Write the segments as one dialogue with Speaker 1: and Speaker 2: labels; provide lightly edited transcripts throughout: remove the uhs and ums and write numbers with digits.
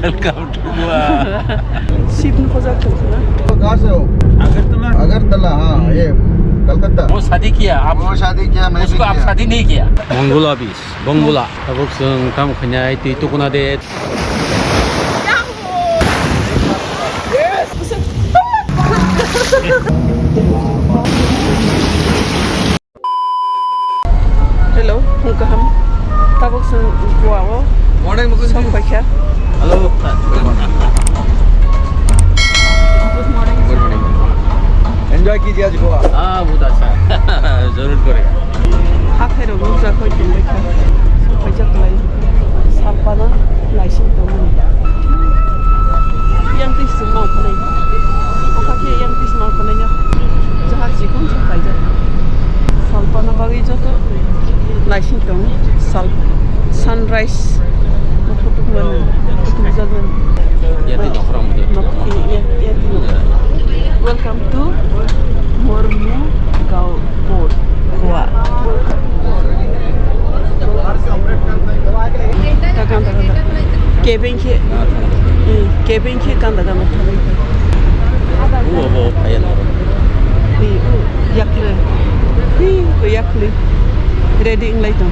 Speaker 1: Welcome to Goa.
Speaker 2: Ship में खोजा करना
Speaker 3: कहाँ से हो?
Speaker 1: अगरतला।
Speaker 3: अगरतला, हाँ ये कलकत्ता।
Speaker 1: वो शादी किया आप?
Speaker 3: वो शादी किया, मैं भी
Speaker 1: उसको आप
Speaker 3: किया।
Speaker 1: शादी नहीं किया? Bogmalo Beach, Bogmalo. Tabuk tam kanya itu kuna de.
Speaker 2: Hello, हमको हम तब से गोवा वो
Speaker 3: Morning, मुकुंद
Speaker 2: सब
Speaker 3: जी।
Speaker 2: क्या
Speaker 3: Hello.
Speaker 2: Good morning
Speaker 3: Good morning. Enjoy कीजिए आज गोवा।
Speaker 1: हाँ बहुत अच्छा जरूर करेगा।
Speaker 2: हाथ है रोग जा कोई दिन देखा सब पैसा तो लाई सालपाना लाइसेंस तो नहीं yang तीस माउ पने ओका के yang तीस माउ पने nya जहाज जिकन सब पैसा सालपाना बागी जो तो लाइसेंस तो साल सनराइज फोटो हुआ फोटो जागन
Speaker 1: Ya di nongkrong gitu.
Speaker 2: Welcome to Mormugao Port, Goa. Cabin ke kanda kanda thali.
Speaker 1: वो पायल।
Speaker 2: Yakle. Yakle. Ready in later.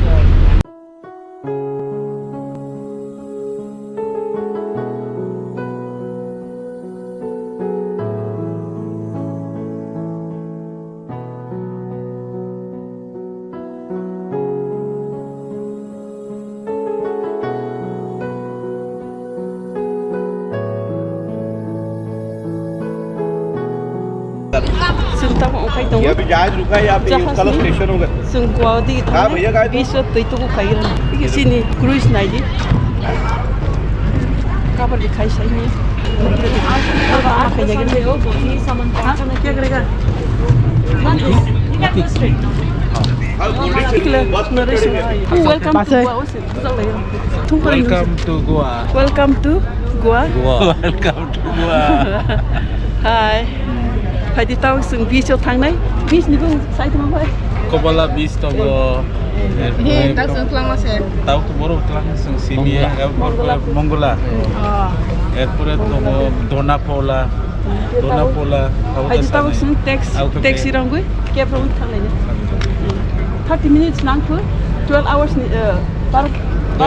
Speaker 3: ये अभी जहाज रुका है यहाँ पे, उसका स्टेशन होगा।
Speaker 2: Sungguadi
Speaker 3: हाँ भैया गाय दो।
Speaker 2: bisa itu ku kairan. Di sini cruise naik. Kapan dikai saya ni? Apa kerja gini? Hah? क्या करेगा? Welcome to Goa.
Speaker 1: Welcome to Goa.
Speaker 2: Welcome to Goa.
Speaker 1: Welcome to Goa.
Speaker 2: Hi. Phải đi tàu sừng beach cho thang đấy. Beach ni pun saya tu mampai.
Speaker 1: Kokborok Beach to go.
Speaker 4: Tak sengkelang masih.
Speaker 1: Tahu Kokborok telah sing sini ya, Mongola. Airport to go Dopha.
Speaker 2: Phải đi tàu sừng taxi rong gue. Kaya pun thang đấy. 30 minutes nang pun 12 hours ni baru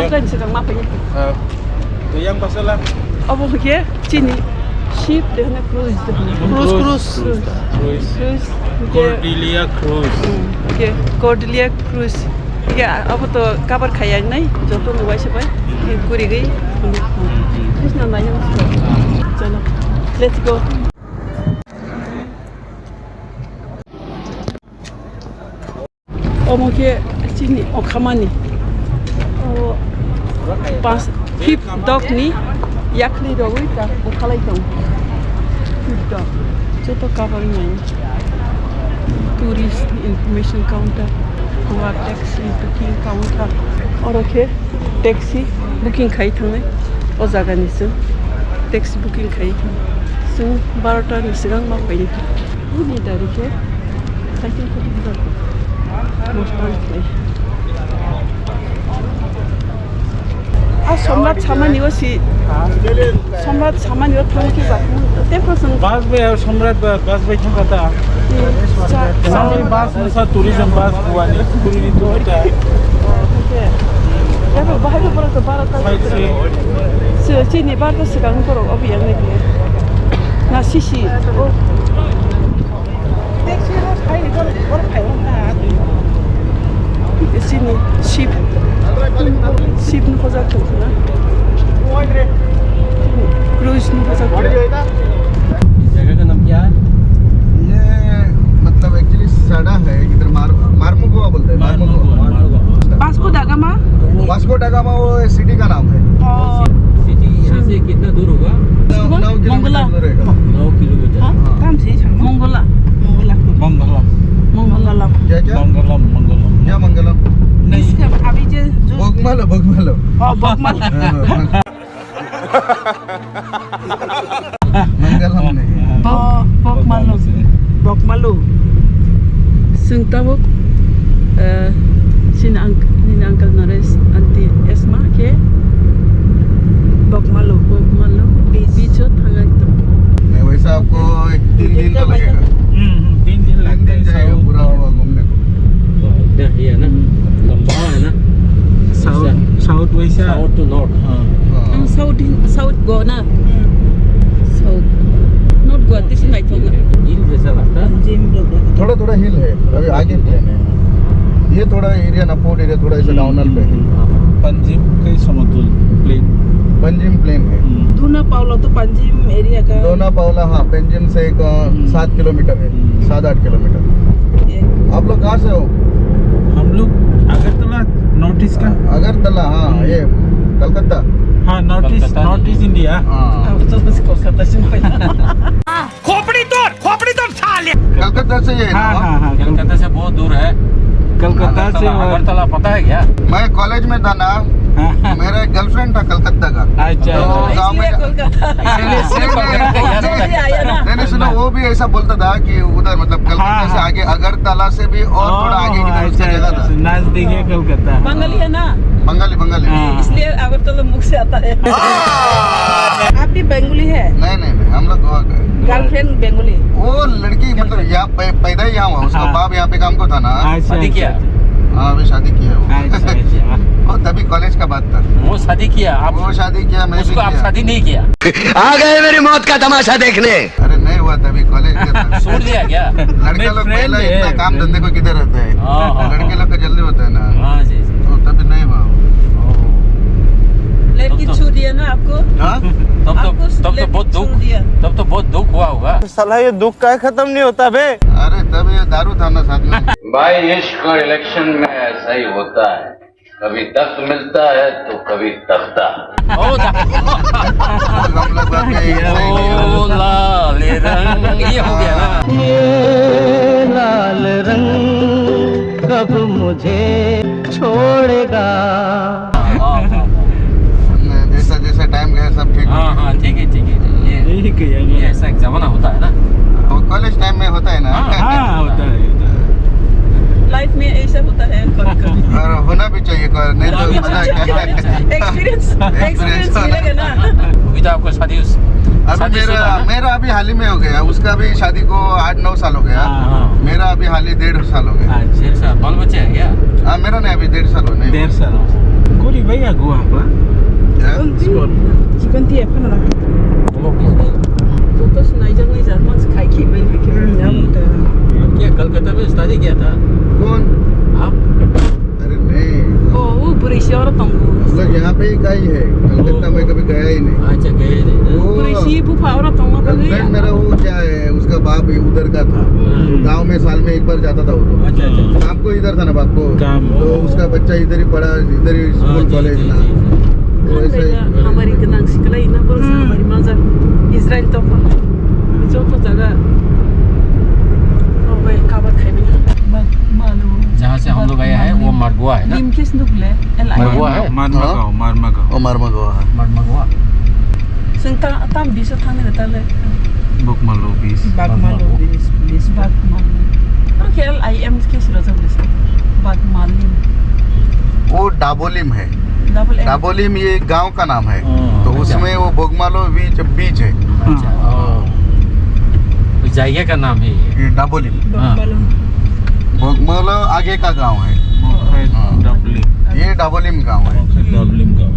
Speaker 2: train sedang mapa ni.
Speaker 1: To yang pasal lah.
Speaker 2: Apa ke? Sini ship dengan cruise. Cruise.
Speaker 1: Cordelia Cruise.
Speaker 2: Okay, Cordelia Cruise. Ya, apa tu kabar kaya ni? Contoh ni wajib apa? Kuri gay. Terus namanya mesti. Chalo, let's go. Omo ke sini, kamani. Oh, pas hip dog ni. Yakli dog itu, bukalai tu. Hip dog. Contoh kabar ni. Tourist information counter, Goa taxi booking counter. और okay taxi booking खाई थांने ओ जागा निसो taxi booking खाई जों 12टा नि सिगां मावबाय नि दारिखे cycle को बुजार मस्तान आ सम्राट सामानियो सि सम्राट सामानियो थांके जाखो 10%
Speaker 1: Bus be सम्राट bus be थांगाता सामने bus नुसा tourism bus Goa ni Tripuri itu ada
Speaker 2: ya bahaya pura tu barat sini barat sekarang pura apa yang lagi na sisi oh taxi harus kaya orang kaya di sini ship ni cosa tu na cruise ni cosa tu
Speaker 1: जगह का नाम क्या है?
Speaker 3: ये मतलब actually सड़ा है, इधर मारमुगोआ बोलते हैं।
Speaker 2: वास्को दा गामा
Speaker 3: वास्को डा गामा वो सिटी का नाम है।
Speaker 1: सिटी यहाँ से कितना दूर होगा?
Speaker 3: 9 किलोमीटर दूर रहेगा।
Speaker 1: 9 किलोमीटर।
Speaker 2: काम से मंगोला
Speaker 3: क्या क्या? क्या मंगलम?
Speaker 1: नहीं
Speaker 2: अभी जो
Speaker 3: बोगमालो
Speaker 2: Bogmalo.
Speaker 3: मंगलम नहीं।
Speaker 2: Bogmalo. Sung tabuk sini uncle nares anti Esma ke Bogmalo
Speaker 5: ये है ना लंबा है ना
Speaker 1: साउथ वैसा
Speaker 5: south to north
Speaker 2: South go na. South. Not go. This is my tongue.
Speaker 5: हिल जैसा लगता है
Speaker 3: थोड़ा थोड़ा हिल है, अभी आगे प्लेन है। ये थोड़ा एरिया ना, पोर्ट एरिया थोड़ा ऐसा डाउनल पे है।
Speaker 1: पंजिम के समतुल प्लेन
Speaker 3: पंजिम प्लेन है।
Speaker 2: Duna Paula to Panjim area का.
Speaker 3: दोना पावला, हाँ पेंजिम से 7 किलोमीटर है, 7-8 किलोमीटर। आप लोग कहाँ से हो?
Speaker 1: हम लोग अगरतला नॉर्थ ईस्ट का
Speaker 3: अगरतला, हाँ ये कलकत्ता।
Speaker 1: हाँ नॉर्थ ईस्ट इंडिया
Speaker 3: हाँ
Speaker 2: अब तो बस कोलकाता से मैं.
Speaker 3: कलकत्ता से ये है
Speaker 1: हाँ
Speaker 3: ना?
Speaker 1: हाँ हाँ
Speaker 5: कलकत्ता से बहुत दूर है
Speaker 1: कलकत्ता से
Speaker 5: अगरतला पता है क्या
Speaker 3: मैं कॉलेज में था ना, मेरा एक गर्लफ्रेंड था कलकत्ता का।
Speaker 1: अच्छा
Speaker 3: तो गाँव में
Speaker 2: इसलिए कोलकाता. जल्दी आया ना.
Speaker 3: नहीं सुनो, वो भी ऐसा बोलता था कि उधर मतलब कलकत्ता से आगे अगरतला से भी और थोड़ा आगे की तरफ उसका जगह था।
Speaker 1: नजदीक है कलकत्ता
Speaker 2: बंगाली है ना.
Speaker 3: बंगाली बंगाली।
Speaker 2: इसलिए अगरतला मुख से आता है. आप भी बंगाली है.
Speaker 3: नहीं नहीं नहीं, हम लोग गोवा गए।
Speaker 2: गर्लफ्रेंड बंगाली.
Speaker 3: वो लड़की मतलब यहाँ पैदा ही यहाँ हुआ, उसका
Speaker 1: हाँ।
Speaker 3: बाप यहाँ पे काम को था ना।
Speaker 5: शादी किया
Speaker 3: हाँ अभी शादी की है वो।
Speaker 1: अच्छा अच्छा
Speaker 3: और तभी कॉलेज का बात था।
Speaker 5: वो शादी किया आप
Speaker 3: वो शादी किया, मैं भी
Speaker 5: उसको आप
Speaker 3: किया।
Speaker 5: शादी नहीं किया
Speaker 6: आ गए मेरी मौत का तमाशा देखने।
Speaker 3: अरे नहीं हुआ तभी कॉलेज का था।
Speaker 5: छोड़ दिया क्या
Speaker 3: लड़के लोग पहले
Speaker 1: friend
Speaker 3: इतना
Speaker 1: है।
Speaker 3: काम धंधे को किधर रहते हैं,
Speaker 5: हाँ, हाँ,
Speaker 3: लड़के लोग का जल्दी होता है ना,
Speaker 5: हाँ जी जी
Speaker 3: तो तभी नहीं हुआ।
Speaker 2: लड़की छू दिया ना आपको.
Speaker 3: हाँ?
Speaker 5: तब
Speaker 2: आपको
Speaker 5: तो बहुत दुख
Speaker 2: छोड़ दिया.
Speaker 5: तब तो बहुत दुख हुआ होगा
Speaker 1: साला ये दुख का खत्म नहीं होता बे
Speaker 3: अरे तब ये दारू था ना साथ में।
Speaker 7: भाई इश्क इलेक्शन में ऐसा ही होता है, कभी तख्त मिलता है तो कभी तख्ता।
Speaker 5: ओ
Speaker 3: हम लोग बात में ऐसा ही नहीं हुआ।
Speaker 5: ओ लाल रंग ये हो गया ना
Speaker 6: लाल रंग कब मुझे छोड़ेगा।
Speaker 3: जैसा जैसा टाइम गया सब ठीक हो
Speaker 5: हाँ
Speaker 3: गया।
Speaker 5: हाँ ठीक है
Speaker 1: यही किया
Speaker 5: ये ऐसा एक जमाना होता है ना
Speaker 3: वो कॉलेज टाइम में होता है ना।
Speaker 1: हाँ होता है
Speaker 2: लाइफ में ऐसा होता है कभी कभी.
Speaker 3: और होना भी चाहिए, नहीं तो मजा क्या है।
Speaker 2: एक्सपीरियंस मिलेगा ना.
Speaker 5: अभी तो आपको शादी
Speaker 3: अभी मेरा अभी हाल ही में हो गया, उसका भी शादी को 8-9 साल हो गया।
Speaker 5: हाँ।
Speaker 3: मेरा अभी हाल ही 1.5 साल हो गया।
Speaker 5: अच्छा बाल बच्चे है क्या
Speaker 3: हाँ मेरा नहीं, अभी 1.5 साल हो नहीं।
Speaker 1: 1.5 साल कोली भैया गुआ apa
Speaker 2: Chicken tiap kan lah. Terus naik mas kai kibai
Speaker 5: क्या कलकत्ता में शादी किया था
Speaker 3: कौन?
Speaker 5: आप
Speaker 3: अरे नहीं,
Speaker 2: Oh, berisi orang tunggu.
Speaker 3: हम लोग यहाँ पे ही गए है, कलकत्ता में कभी गया ही नहीं।
Speaker 5: अच्छा गए नहीं ना?
Speaker 3: वो
Speaker 2: Berisi bupa orang tunggu
Speaker 3: girlfriend मेरा वो क्या है, उसका बाप ही उधर का था, गांव में साल में एक बार जाता था वो।
Speaker 5: अच्छा अच्छा
Speaker 3: काम को इधर था ना बाप को,
Speaker 1: काम।
Speaker 3: तो उसका बच्चा इधर ही पढ़ा, इधर ही स्कूल कॉलेज ना, तो ऐसे ही।
Speaker 2: हमारी kenang sekolah ini pun हमारी मजा Israel तो जो तो जगह oh भाई काबर खाई भी मालूम
Speaker 5: जहाँ से हम लोग आए हैं वो मरगुआ है ना
Speaker 2: lim kes nuk le
Speaker 5: मरगुआ है
Speaker 1: Marmagao
Speaker 3: ओ मारमगो हाँ।
Speaker 5: मरगुआ
Speaker 2: sing tam bisa thang ni tale
Speaker 1: Bogmalo Beach
Speaker 2: Bogmalo Beach Bogmalo okay I am kes roza bisa Bogmalo
Speaker 3: वो डाबोलिम है,
Speaker 2: double M
Speaker 3: डाबोलिम ये गांव का नाम है, तो
Speaker 5: अच्छा।
Speaker 3: उसमें वो बोगमालो बीच है,
Speaker 5: अच्छा उस जगह का नाम है ये
Speaker 3: ये डाबोलिम।
Speaker 2: Bogmalo
Speaker 3: बोगमालो आगे का गांव है,
Speaker 1: Dublin
Speaker 3: ये डाबोलिम गांव है।
Speaker 1: Dublin का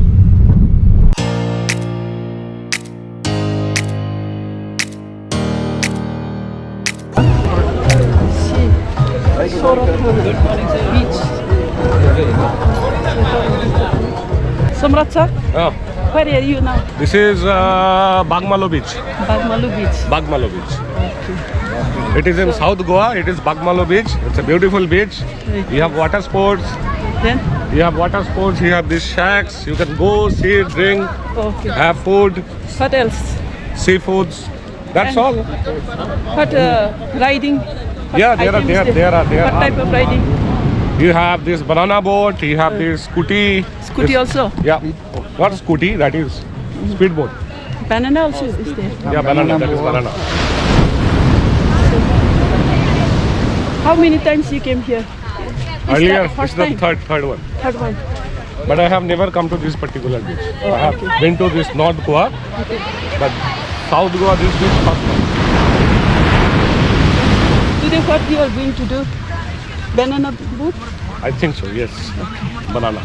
Speaker 2: Beach. Samrat sir, where are you now?
Speaker 8: This is Bogmalo Beach.
Speaker 2: Bogmalo Beach.
Speaker 8: Bogmalo Beach. It is in South Goa. It is Bogmalo Beach. It's a beautiful beach. You have water sports.
Speaker 2: Then,
Speaker 8: You have water sports. You have these shacks. You can go, sit, drink,
Speaker 2: okay.
Speaker 8: have food,
Speaker 2: What else?
Speaker 8: seafoods. That's
Speaker 2: And-
Speaker 8: all.
Speaker 2: What riding? What
Speaker 8: Yeah, there are-
Speaker 2: items
Speaker 8: there are- there
Speaker 2: What
Speaker 8: are.
Speaker 2: type of riding?
Speaker 8: You have this banana boat. You have this scooty.
Speaker 2: Scooty also.
Speaker 8: Yeah, not scooty. That is speedboat.
Speaker 2: Banana also is there.
Speaker 8: Yeah, banana. That is banana.
Speaker 2: How many times you came here? Is
Speaker 8: Earlier,
Speaker 2: that
Speaker 8: it's
Speaker 2: first
Speaker 8: the
Speaker 2: time?
Speaker 8: third one.
Speaker 2: Third one.
Speaker 8: But I have never come to this particular beach.
Speaker 2: Oh,
Speaker 8: I have
Speaker 2: okay.
Speaker 8: been to this North Goa, but South Goa, this beach first time.
Speaker 2: Today what you are going to do? Banana boat?
Speaker 8: I think so, yes. Banana.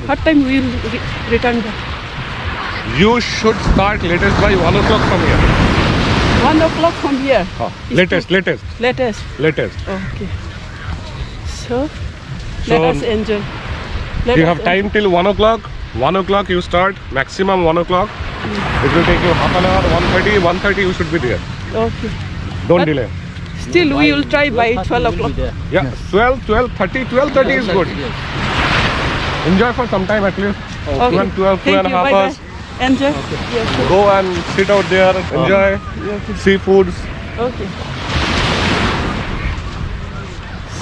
Speaker 2: What time we will return back?
Speaker 8: You should start latest by 1 o'clock from here.
Speaker 2: 1 o'clock from here.
Speaker 8: Latest.
Speaker 2: Latest. Okay. So let us enjoy.
Speaker 8: You have time till 1 o'clock. 1 o'clock you start, maximum 1 o'clock. It will take you half an hour, 1:30 you should be there.
Speaker 2: Okay.
Speaker 8: Don't
Speaker 2: But
Speaker 8: delay.
Speaker 2: Still, we will try by 12 o'clock.
Speaker 8: Yeah, 12:30 is good. Enjoy for some time at least.
Speaker 2: Okay.
Speaker 8: 12,
Speaker 2: Thank
Speaker 8: 2.5
Speaker 2: you.
Speaker 8: hours.
Speaker 2: Bye-bye. Enjoy. Yes.
Speaker 8: Go and sit out there, enjoy
Speaker 2: Okay.
Speaker 8: seafoods.
Speaker 2: Okay.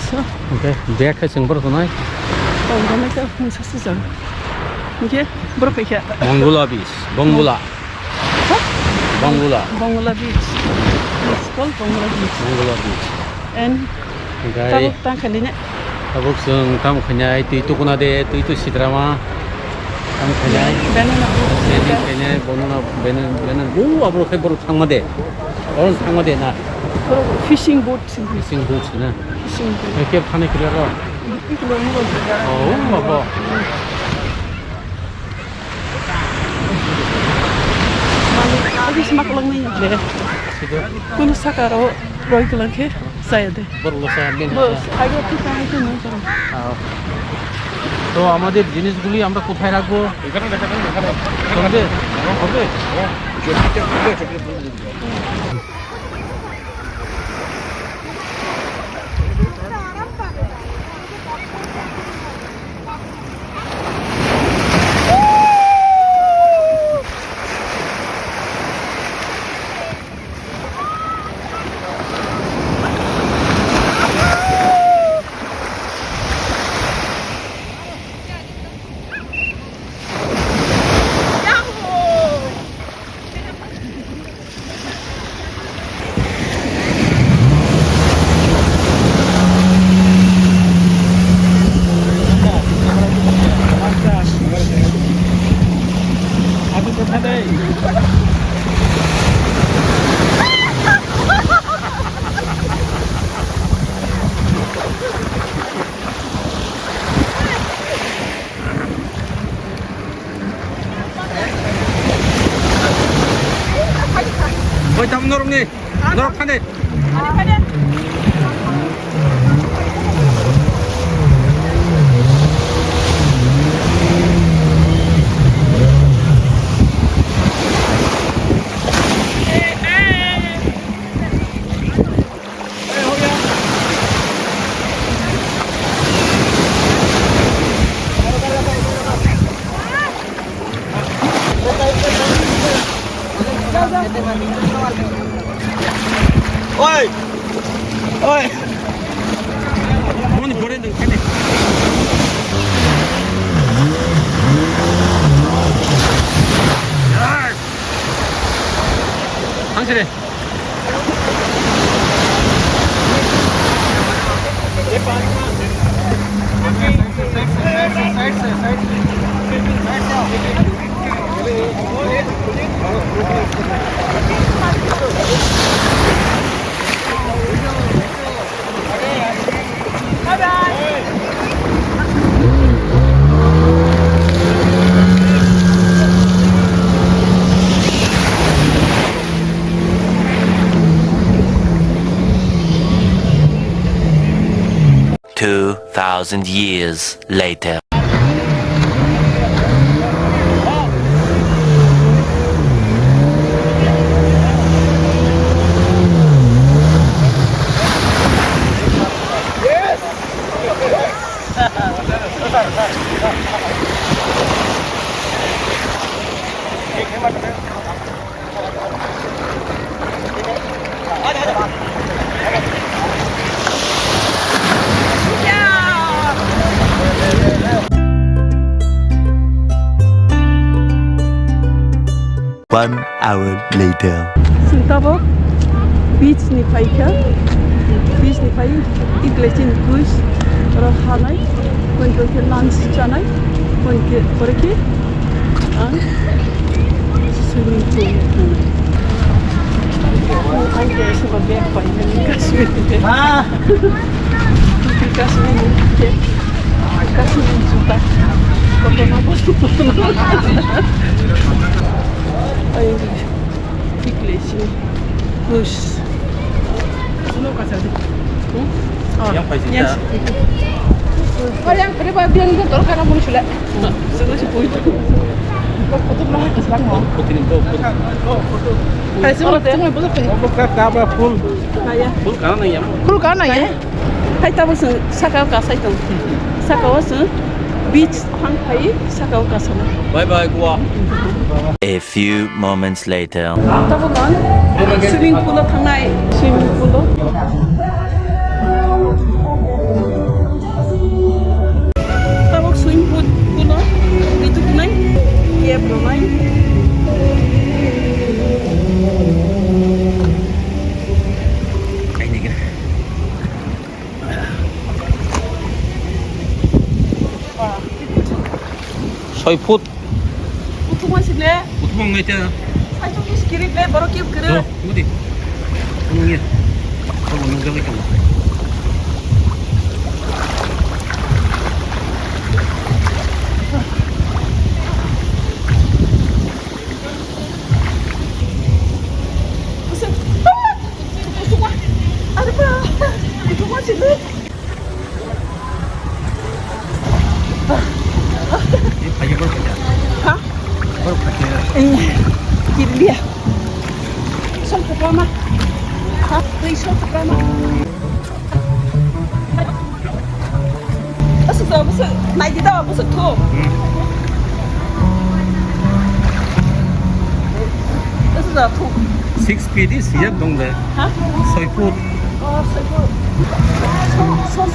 Speaker 2: So,
Speaker 5: Okay, dia kasih baru tunai.
Speaker 2: mereka mesti sejam. Okay, berapa ya?
Speaker 5: Bogmalo Beach, Bogmalo.
Speaker 2: Bogmalo Beach. It's called Bogmalo Beach.
Speaker 5: Bogmalo Beach.
Speaker 2: And
Speaker 5: Guys,
Speaker 2: tang kalinya.
Speaker 5: tabuk sung tam kanyai tu kuna de tu sidrama. Tam kanyai.
Speaker 2: Banana boat.
Speaker 5: Seni kanyai banana. Abro kay baru thangmade. Orang thangmade na.
Speaker 2: Fishing boat.
Speaker 5: Fishing boat na.
Speaker 2: Fishing boat.
Speaker 5: Kaya phane kira ro.
Speaker 2: Iklo mo.
Speaker 5: Oh, baba.
Speaker 2: Lagi semak lang ni le. Kuno sakaro roy ko lang ke sayad.
Speaker 5: Baru losa ben.
Speaker 2: Bos, ayo kita itu no.
Speaker 5: তো আমাদের জিনিসগুলি আমরা কোথায় রাখবো? সঙ্গে হবে? Ôi tao nó đi, nó khăn đi.
Speaker 3: Oi! Oi!
Speaker 5: 어머니 보내는 khăn đi. 당신이.
Speaker 9: $2,000 years later. One hour later.
Speaker 2: Sintabok beach ni paika. Beach ni pai iglesin kuis rohanai. Kun ke lunch chanai. Kun ke porke. An swimming pool. Ang guys ba bek pai ni Kashmir. Ah. Kashmir. Kasih juta. Kau apa? Ayo, ikhlas. Push. Semua kasih ada.
Speaker 5: Yang pasti tak.
Speaker 4: Kalau yang berapa biar itu tol karena mau sulit.
Speaker 2: Semua si puit.
Speaker 4: Foto belum ada selang mau.
Speaker 5: Putih itu.
Speaker 2: Hai semua tu.
Speaker 4: Semua betul betul.
Speaker 1: Buka kaba full.
Speaker 2: Naya.
Speaker 5: Full kanan yang.
Speaker 4: Kul kana ya.
Speaker 2: Hai tahu sen sakau kasai tu. Sakau sen beach hang hai sakau kasai.
Speaker 5: Bye bye gua.
Speaker 9: A few moments later.
Speaker 2: Tahu kan? Swimming pool tangai. Swimming pool. Tahu swimming pool itu kan? Iya belum.
Speaker 5: Soyput.
Speaker 2: Utu masih le.
Speaker 5: Utmong itu.
Speaker 2: Ayo kis kiri le baru kip kiri.
Speaker 5: Mudi. Unungnya. Kamu nunggu lagi kamu.
Speaker 2: Ada apa? Utu masih le.
Speaker 5: Ayo baru kerja.
Speaker 2: Hah?
Speaker 5: Baru kerja.
Speaker 2: Kiri dia. Sol pertama. Hah? Sol pertama. Asal naik di bawah busuk tu. Asal tu.
Speaker 5: 6 feet is siap dong deh.
Speaker 2: Hah?
Speaker 5: Soyput.
Speaker 2: Oh, sebut. So.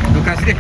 Speaker 5: Terima kasih.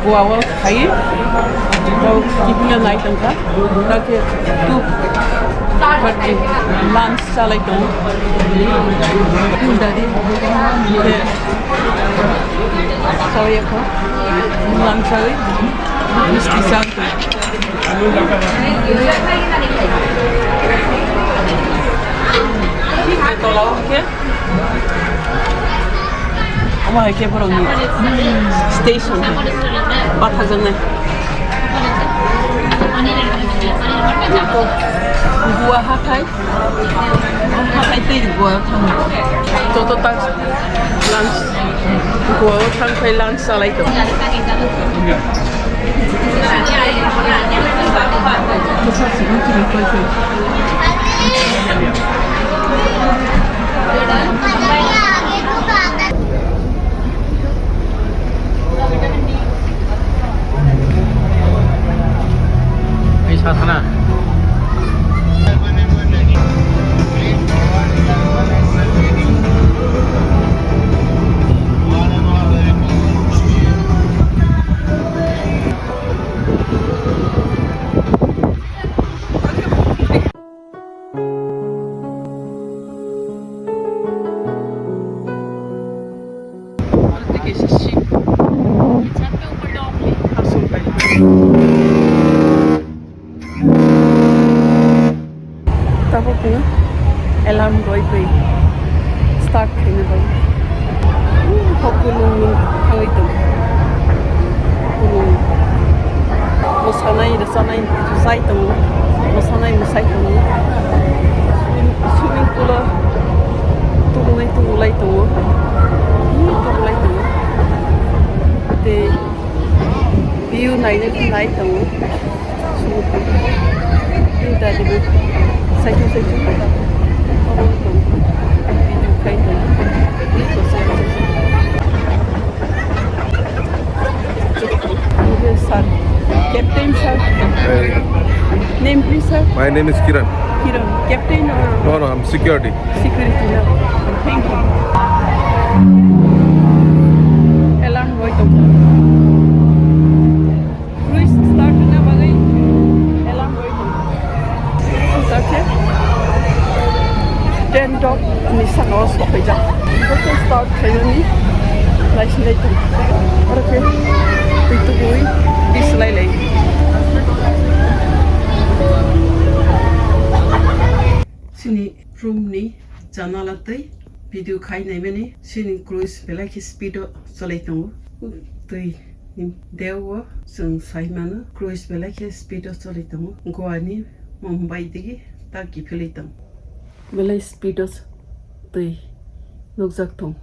Speaker 2: Goa kai tau kipia nai tangka take tu party lunch salai tong dari ke saya ko lunch salai mesti santu tolong ke हमारे के पर station है बात हजने तो gua hakai tu gua toto tak lunch gua kai lunch salai tu
Speaker 5: sana.
Speaker 2: alarm goi pe start khine bai hopulung thai tu mo sanai sai tu mo sanai swimming pool tu lai tu te view nai tu ta di sai tu Sir, Captain sir. Name please sir.
Speaker 8: My name is Kiran.
Speaker 2: Kiran, Captain or?
Speaker 8: No, I'm security.
Speaker 2: Security. No. Thank you. Alarm boy to. Cruise start na bagay. Alarm boy to. Okay. 10 dog ni sa nos ko pa dyan. Okay, start kayo ni. Nice na ito. Okay. Ito ko dislay. Sini room ni janala tai video khai nai mani sini cruise bela ki speed chalai tong tui dewa sung sai mana cruise bela ki speed chalai tong Goa ni Mumbai digi ta ki philai tong bela speed tui lokjak tong